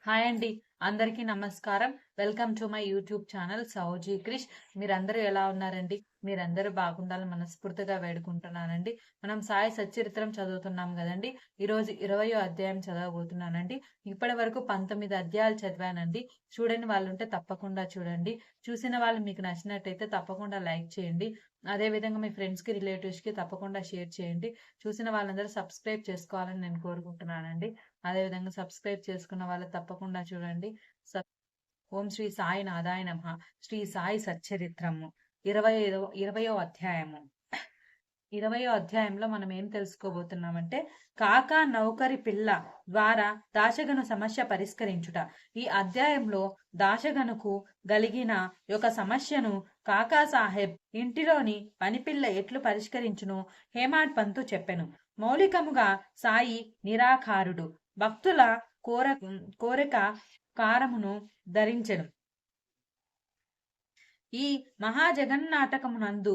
Hi అండి. అందరికీ నమస్కారం. Welcome to my YouTube channel Sowji Krish. మీరందరూ ఎలా ఉన్నారండి? మీరందరూ బాగుండాలని మనస్ఫూర్తిగా వేడుకుంటున్నానండి. మనం సాయి సచ్చరిత్రం చదువుతున్నాం గదండీ! ఈరోజు 20వ అధ్యాయం చదవబోతున్నానండి. ఇప్పటి వరకు 19 అధ్యాయాలు చదివానండి. చూడని వాళ్ళుంటే తప్పకుండా చూడండి. చూసిన వాళ్ళు మీకు నచ్చినట్టయితే తప్పకుండా లైక్ చేయండి. అదే విధంగా మీ ఫ్రెండ్స్‌కి, రిలేటివ్స్‌కి తప్పకుండా షేర్ చేయండి. చూసిన వాళ్ళందరూ సబ్స్క్రైబ్ చేసుకోవాలని నేను కోరుకుంటున్నానండి. అదేవిధంగా సబ్స్క్రైబ్ చేసుకున్న వాళ్ళు తప్పకుండా చూడండి. సబ్ ఓం శ్రీ సాయి నాథాయ నమః. శ్రీ సాయి సచ్చరిత్రము 20వ అధ్యాయము. 20వ అధ్యాయంలో మనం ఏం తెలుసుకోబోతున్నామంటే కాకా నౌకరి పిల్ల ద్వారా దాశగను సమస్య పరిష్కరించుట. ఈ అధ్యాయంలో దాశగనుకు గలిగిన ఒక సమస్యను కాకా సాహెబ్ ఇంటిలోని పనిపిల్ల ఎట్లు పరిష్కరించును హేమాడ్ పంతు చెప్పెను. మౌలికముగా సాయి నిరాకారుడు. భక్తుల కోర కోరిక కారమును ధరించెను. ఈ మహాజగన్నాటకమునందు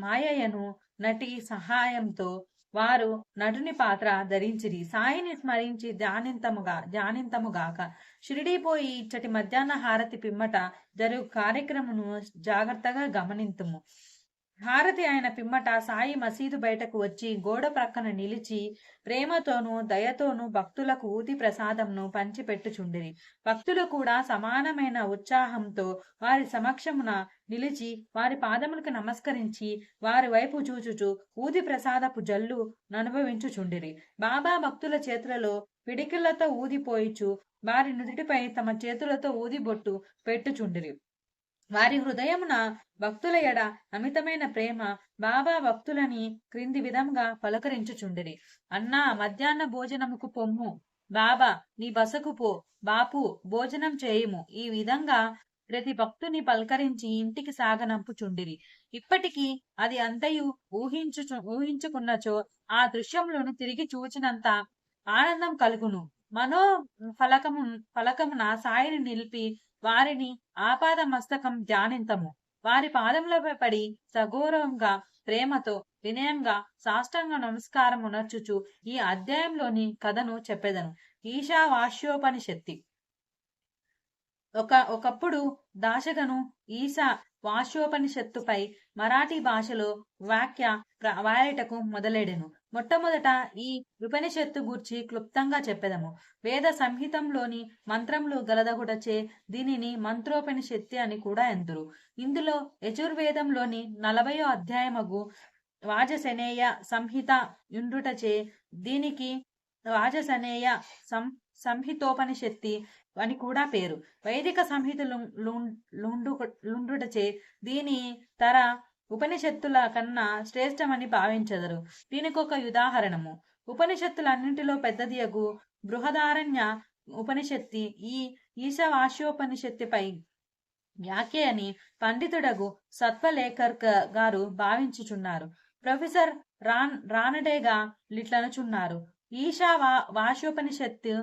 మాయయ్యను నటి సహాయంతో వారు నటుని పాత్ర ధరించిరి. సాయిని స్మరించి ధ్యానింతముగాక. షిరిడీ పోయి ఇచ్చటి మధ్యాహ్న హారతి పిమ్మట జరుగు కార్యక్రమను జాగ్రత్తగా గమనింతుము. హారతి అయిన పిమ్మట సాయి మసీదు బయటకు వచ్చి గోడ ప్రక్కన నిలిచి ప్రేమతోనూ దయతోనూ భక్తులకు ఊది ప్రసాదంను పంచిపెట్టుచుండిరి. భక్తులు కూడా సమానమైన ఉత్సాహంతో వారి సమక్షమున నిలిచి వారి పాదములకు నమస్కరించి వారి వైపు చూచుచు ఊది ప్రసాదపు జల్లు ననుభవించుచుండిరి. బాబా భక్తుల చేతులలో పిడికిళ్లతో ఊదిపోయిచు వారి నుదిటిపై తమ చేతులతో ఊది బొట్టు పెట్టుచుండిరి. వారి హృదయమున భక్తుల ఎడ అమితమైన ప్రేమ బాబా భక్తులని క్రింది విధంగా పలకరించుచుండిరి. అన్నా, మధ్యాహ్న భోజనముకు పొమ్ము. బాబా నీ బసకు పో. బాపు భోజనం చేయుము. ఈ విధంగా ప్రతి భక్తుని పలకరించి ఇంటికి సాగనంపుచుండిరి. ఇప్పటికీ అది అంతయు ఊహించుకున్నచో ఆ దృశ్యములను తిరిగి చూచినంత ఆనందం కలుగును. మనో ఫలకమున సాయిని నిలిపి వారిని ఆపాద మస్తకం ధ్యానింతము. వారి పాదములపై పడి సగౌరవంగా ప్రేమతో వినయంగా సాష్టాంగ నమస్కారము నర్చుచు ఈ అధ్యాయంలోని కథను చెప్పెదను. ఈశావాస్యోపనిషత్తి. ఒకప్పుడు దాశగను ఈశా వాస్యోపనిషత్తుపై మరాఠీ భాషలో వాక్య వ్రాయటకు మొదలెడెను. మొట్టమొదట ఈ ఉపనిషత్తు గూర్చి క్లుప్తంగా చెప్పెదము. వేద సంహితంలోని మంత్రములు గలదగుటచే దీనిని మంత్రోపనిషత్తి అని కూడా ఎందురు. ఇందులో యజుర్వేదంలోని 40వ అధ్యాయమగు వాజసనేయ సంహిత యుండుటచే దీనికి వాజసనేయ సంహితోపనిషత్తి అని కూడా పేరు. వైదిక సంహితలు లుండుటచే దీని తర ఉపనిషత్తుల కన్నా శ్రేష్టమని భావించెదరు. దీనికి ఒక ఉదాహరణము ఉపనిషత్తులన్నింటిలో పెద్దదియగు బృహదారణ్య ఉపనిషత్తి ఈ ఈశావాస్యోపనిషత్తిపై వ్యాఖ్య అని పండితుడగు సత్వలేకర్ గారు భావించుచున్నారు. ప్రొఫెసర్ రానడేగా లిట్లనుచున్నారు. వాస్యోపనిషత్తు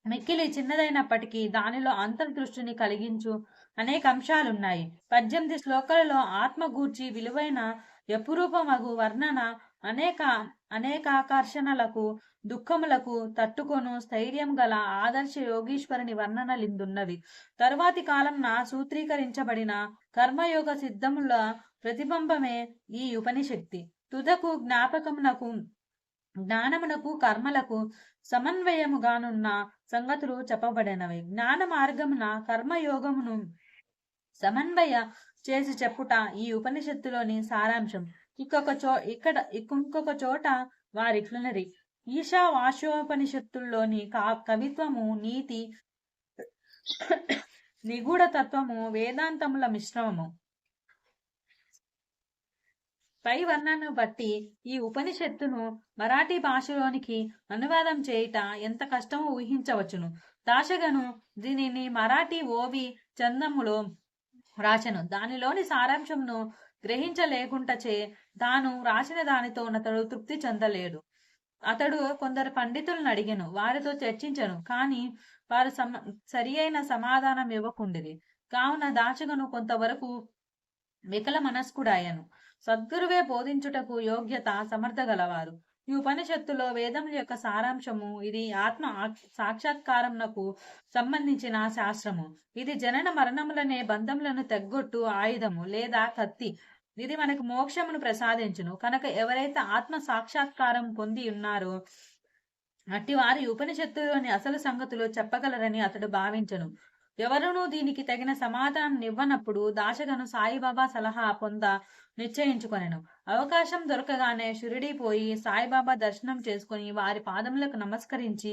మిక్కిలి చిన్నదైనప్పటికీ దానిలో అంతర్దృష్టిని కలిగించు అనేక అంశాలున్నాయి. 18 శ్లోకాలలో ఆత్మ గూర్చి విలువైన యపురూపమగు వర్ణన, అనేకాకర్షణలకు దుఃఖములకు తట్టుకొను స్థైర్యం గల ఆదర్శ యోగీశ్వరుని వర్ణనలిందున్నవి. తరువాతి కాలంన సూత్రీకరించబడిన కర్మయోగ సిద్ధముల ప్రతిబింబమే ఈ ఉపనిషత్తి. తుదకు జ్ఞానమునకు కర్మలకు సమన్వయముగానున్న సంగతులు చెప్పబడినవి. జ్ఞాన మార్గమున కర్మయోగమును సమన్వయ చేసి చెప్పుట ఈ ఉపనిషత్తులోని సారాంశం. ఇంకొక చోట వారిట్లనరి ఈశావాస్యోపనిషత్తుల్లోని కవిత్వము, నీతి, నిగూఢ తత్వము, వేదాంతముల మిశ్రమము. పై వర్ణనను బట్టి ఈ ఉపనిషత్తును మరాఠీ భాషలోనికి అనువాదం చేయుట ఎంత కష్టమో ఊహించవచ్చును. దాశగను దీనిని మరాఠీ ఓవి చందములో రాచెను. దానిలోని సారాంశమును గ్రహించలేకుంటచే తాను రాసిన దానితో అతడు తృప్తి చెందలేడు. అతడు కొందరు పండితులను అడిగెను. వారితో చర్చించను. కాని వారు సరి అయిన సమాధానం ఇవ్వకుండిరి. కావున దాశగను కొంతవరకు వికల మనస్కుడాయను. సద్గురువే బోధించుటకు యోగ్యత సమర్థ గలవారు. ఈ ఉపనిషత్తులో వేదముల యొక్క సారాంశము ఇది ఆత్మ సాక్షాత్కారంనకు సంబంధించిన శాస్త్రము. ఇది జనన మరణములనే బంధములను తెగ్గొట్టు ఆయుధము లేదా కత్తి. ఇది మనకు మోక్షమును ప్రసాదించును. కనుక ఎవరైతే ఆత్మ సాక్షాత్కారం పొంది ఉన్నారో అట్టి వారి ఉపనిషత్తులోని అసలు సంగతులు చెప్పగలరని అతడు భావించను. ఎవరునూ దీనికి తగిన సమాధానం ఇవ్వనప్పుడు దాశగను సాయిబాబా సలహా పొంద నిశ్చయించుకొనెను. అవకాశం దొరకగానే షిరిడీ పోయి సాయిబాబా దర్శనం చేసుకుని వారి పాదములకు నమస్కరించి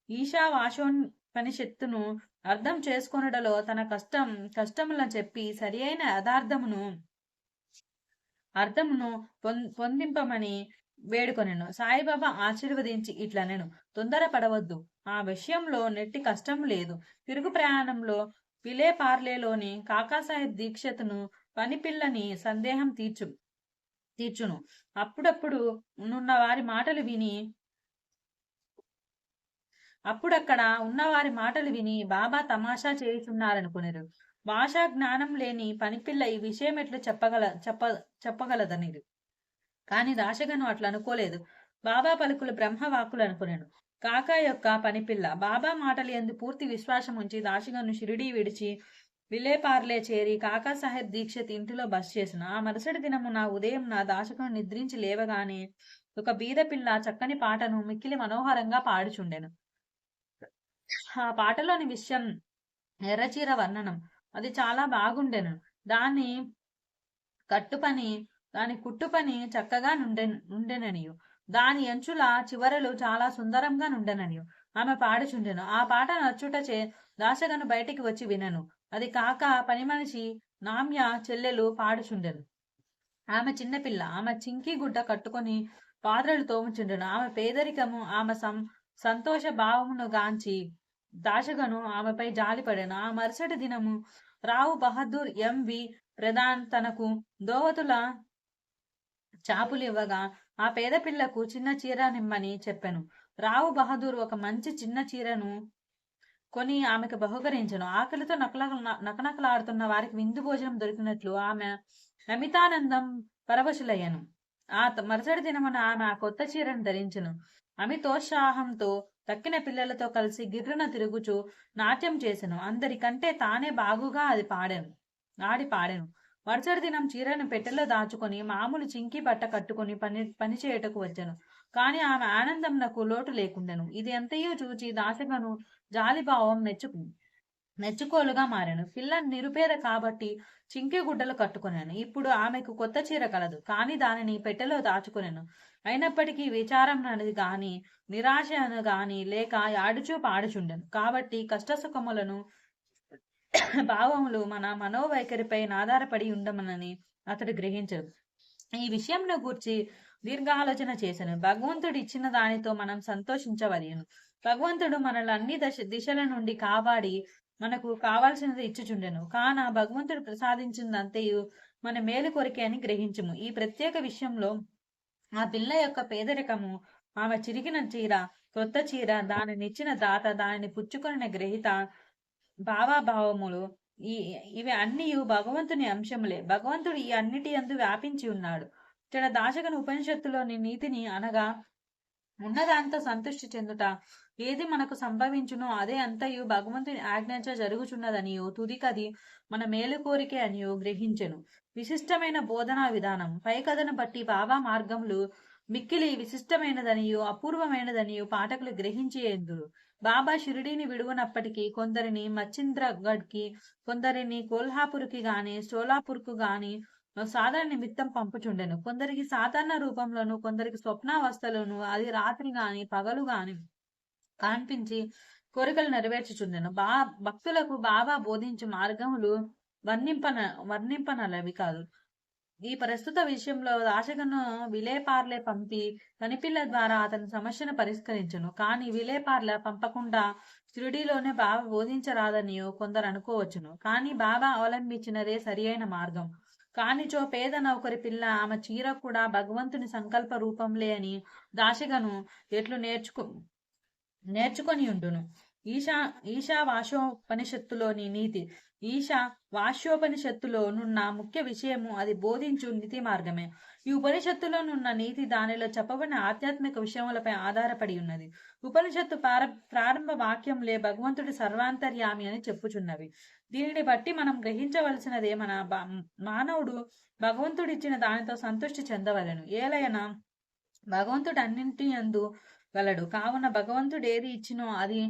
ఈశావాశోపనిషత్తును అర్థం చేసుకొనుటలో తన కష్టములను చెప్పి సరి అయిన అర్థమును పొందింపమని వేడుకొనెను. సాయిబాబా ఆశీర్వదించి ఇట్లనెను, తొందరపడవద్దు, ఆ విషయంలో నెట్టి కష్టం లేదు. తిరుగు ప్రయాణంలో విలేపార్లేలోని కాకాసాహెబ్ దీక్షితును పనిపిల్లని సందేహం తీర్చును. అప్పుడక్కడ ఉన్నవారి మాటలు విని బాబా తమాషా చేయుచున్నారనుకునేరు. భాషా జ్ఞానం లేని పనిపిల్ల ఈ విషయం ఎట్లు చెప్పగలదనిరు. కాని దాశగను అట్లా అనుకోలేదు. బాబా పలుకులు బ్రహ్మవాక్కులు అనుకునేను. కాకా యొక్క పనిపిల్ల బాబా మాటలు ఎందు పూర్తి విశ్వాసం ఉంచి దాశగను షిరిడీ విడిచి విలేపార్లే చేరి కాకాసాహెబ్ దీక్షిత్ ఇంటిలో బస చేసిన. ఆ మరుసటి దినమున ఉదయం దాశగను నిద్రించి లేవగానే ఒక బీద పిల్ల చక్కని పాటను మిక్కిలి మనోహరంగా పాడుచుండెను. ఆ పాటలోని విషయం ఎర్రచీర వర్ణనం. అది చాలా బాగుండెను. దాని కుట్టుపని చక్కగా నుండెననియు, దాని అంచుల చివరలు చాలా సుందరంగా నుండెననియు ఆమె పాడుచుండెను. ఆ పాట నచ్చుటచే దాశగను బయటికి వచ్చి వినెను. అది కాక పని మనిషి నామ్య చెల్లెలు పాడుచుండెను. ఆమె చిన్నపిల్ల. ఆమె చింకి గుడ్డ కట్టుకొని పాత్రలు తోముచుండెను. ఆమె పేదరికము, ఆమె సంతోష భావమును గాంచి దాశగను ఆమెపై జాలిపడెను. ఆ మరుసటి దినము రావు బహదూర్ ఎంవి ప్రధాన్ తనకు దోవతుల చాపులు ఇవ్వగా ఆ పేద పిల్లకు చిన్న చీర నిమ్మని చెప్పెను. రావు బహదూర్ ఒక మంచి చిన్న చీరను కొని ఆమెకు బహుకరించెను. ఆకలితో నకనకలాడుతున్న వారికి విందు భోజనం దొరికినట్లు ఆమె అమితానందం పరవశులయ్యను. ఆ మరుసటి దినమున ఆమె ఆ కొత్త చీరను ధరించెను. అమితోత్సాహంతో తక్కిన పిల్లలతో కలిసి గిర్రున తిరుగుచు నాట్యం చేసెను. అందరికంటే తానే బాగుగా ఆడి పాడెను. మరుసటి దినం చీరను పెట్టెలో దాచుకొని మామూలు చింకి బట్ట కట్టుకుని పని చేయటకు వచ్చెను. కాని ఆమె ఆనందంనకు లోటు లేకుండెను. ఇది ఎంతయో చూచి దాశగను జాలిభావం నెచ్చుకోలుగా మారాను. పిల్ల నిరుపేద కాబట్టి చింకి గుడ్డలు కట్టుకున్నాను. ఇప్పుడు ఆమెకు కొత్త చీర కలదు, కాని దానిని పెట్టెలో దాచుకునేను. అయినప్పటికీ విచారం అనేది గాని నిరాశ అను గాని లేక ఆడుచూ పాడుచుండెను. కాబట్టి కష్టసుఖములను భావములు మన మనోవైఖరిపై ఆధారపడి ఉండమనని అతడు గ్రహించడు. ఈ విషయంలో గూర్చి దీర్ఘాలోచన చేశాను. భగవంతుడు ఇచ్చిన దానితో మనం సంతోషించవలెను. భగవంతుడు మనల్ని అన్ని దిశల నుండి కాపాడి మనకు కావాల్సినది ఇచ్చుచుండెను. కాన భగవంతుడు ప్రసాదించిందంతయు మన మేలు కొరికే అని గ్రహించుము. ఈ ప్రత్యేక విషయంలో ఆ పిల్ల యొక్క పేదరికము, ఆమె చిరిగిన చీర, కొత్త చీర, దానినిచ్చిన దాత, దానిని పుచ్చుకొనిన గ్రహీత భావాభావములు ఇవి అన్ని భగవంతుని అంశములే. భగవంతుడు ఈ అన్నిటి యందు వ్యాపించి ఉన్నాడు. ఇక్కడ దాశగను ఉపనిషత్తులోని నీతిని అనగా ఉన్నదాంతో సంతృష్టి చెందుట, ఏది మనకు సంభవించునో అదే అంతయు భగవంతుని ఆజ్ఞాచ జరుగుచున్నదనియో తుదికది మన మేలు కోరికే అనియో గ్రహించెను. విశిష్టమైన బోధనా విధానం. పై కథను బట్టి బాబా మార్గములు మిక్కిలి విశిష్టమైనదనియో అపూర్వమైనదనియో పాఠకులు గ్రహించి ఎందురు. బాబా షిరిడీని విడువనప్పటికీ కొందరిని మచ్చింద్రగఢ్ కి, కొందరిని కోల్హాపూర్కి గాని సోలాపూర్కు గాని సాధారణ నిమిత్తం పంపుచుండెను. కొందరికి సాధారణ రూపంలోను, కొందరికి స్వప్నావస్థలోను, అది రాత్రి గాని పగలు గాని కనిపించి కోరికలు నెరవేర్చుచుండెను. భక్తులకు బాబా బోధించు మార్గములు వర్ణింపనలవి కాదు. ఈ ప్రస్తుత విషయంలో దాశగను విలేపార్లే పంపి పనిపిల్ల ద్వారా అతని సమస్యను పరిష్కరించును. కాని విలేపార్ల పంపకుండా షిరిడీలోనే బాబా బోధించరాదనియో కొందరు అనుకోవచ్చును. కాని బాబా అవలంబించినదే సరి అయిన మార్గం. కానిచో పేద నౌకరి పిల్ల ఆమె చీర కూడా భగవంతుని సంకల్ప రూపంలే అని దాశగను ఎట్లు నేర్చుకొని ఉండును. ఈశా ఈశావాస్యోపనిషత్తులోని నీతి. ఈశావాస్యోపనిషత్తులోనున్న ముఖ్య విషయము అది బోధించు నీతి మార్గమే. ఈ ఉపనిషత్తులోనున్న నీతి దానిలో చెప్పబడిన ఆధ్యాత్మిక విషయములపై ఆధారపడి ఉన్నది. ఉపనిషత్తు ప్రారంభ వాక్యంలే భగవంతుడి సర్వాంతర్యామి అని చెప్పుచున్నవి. దీనిని బట్టి మనం గ్రహించవలసినదే మానవుడు భగవంతుడిచ్చిన దానితో సంతృష్టి చెందవలెను. ఏలైనా భగవంతుడు అన్నింటి యందు గలడు. కావున భగవంతుడు ఏది ఇచ్చినో అది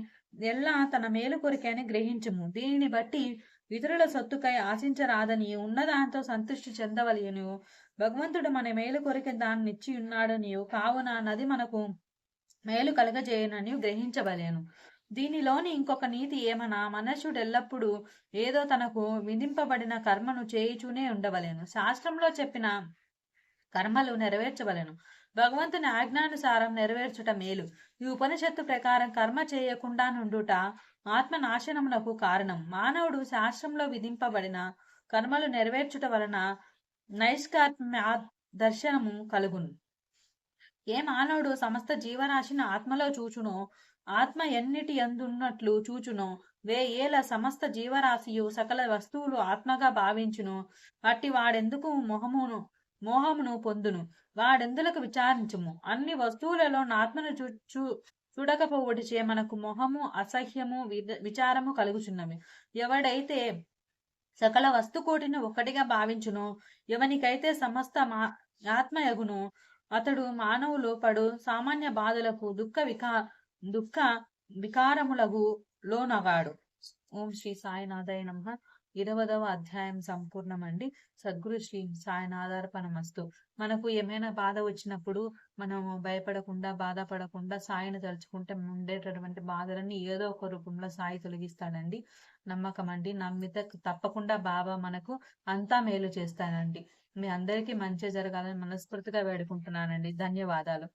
ఎల్లా తన మేలు కొరికే అని గ్రహించుము. దీనిని బట్టి ఇతరుల సొత్తుకై ఆశించరాదని ఉన్నదాంతో సంతృష్టి చెందవలయను. భగవంతుడు మన మేలు కొరికే దాన్ని ఇచ్చి ఉన్నాడనియు కావున నది మనకు మేలు కలగజేయనని గ్రహించవలేను. దీనిలోని ఇంకొక నీతి ఏమనా మనుష్యుడు ఎల్లప్పుడూ ఏదో తనకు విధింపబడిన కర్మను చేయుచూనే ఉండవలేను. శాస్త్రంలో చెప్పిన కర్మలు నెరవేర్చవలెను. భగవంతుని ఆజ్ఞానుసారం నెరవేర్చుట మేలు. ఈ ఉపనిషత్తు ప్రకారం కర్మ చేయకుండా నుండుట ఆత్మ నాశనమునకు కారణం. మానవుడు శాస్త్రంలో విధింపబడిన కర్మలు నెరవేర్చుట వలన నైష్కాత్మ్య దర్శనము కలుగును. ఏ మానవుడు సమస్త జీవరాశిని ఆత్మలో చూచునో, ఆత్మ ఎన్నిటి ఎందున్నట్లు చూచునో, ఏల సమస్త జీవరాశియు సకల వస్తువులు ఆత్మగా భావించును, అట్టి వాడెందుకు మోహమును పొందును. వాడెందులకు విచారించుము. అన్ని వస్తువులలో ఆత్మను చూడకపోవడిచే మనకు మొహము, అసహ్యము, విచారము కలుగుచున్నవి. ఎవడైతే సకల వస్తుకోటిని ఒక్కటిగా భావించును, ఎవనికైతే సమస్త ఆత్మయగును, అతడు మానవులు పడు సామాన్య బాధలకు దుఃఖ వికారములకు లోనగాడు. ఓం శ్రీ సాయినాథాయ నమః. 20వ అధ్యాయం సంపూర్ణమండి. సద్గురు శ్రీ సాయినాథార్పణమస్తు. మనకు ఏమైనా బాధ వచ్చినప్పుడు మనము భయపడకుండా, బాధపడకుండా సాయిని తలుచుకుంటే ఉండేటటువంటి బాధలన్నీ ఏదో ఒక రూపంలో సాయి తొలగిస్తాడండి. నమ్మకం అండి. నమ్మితే తప్పకుండా బాబా మనకు అంతా మేలు చేస్తానండి. మీ అందరికీ మంచి జరగాలని మనస్ఫూర్తిగా వేడుకుంటున్నానండి. ధన్యవాదాలు.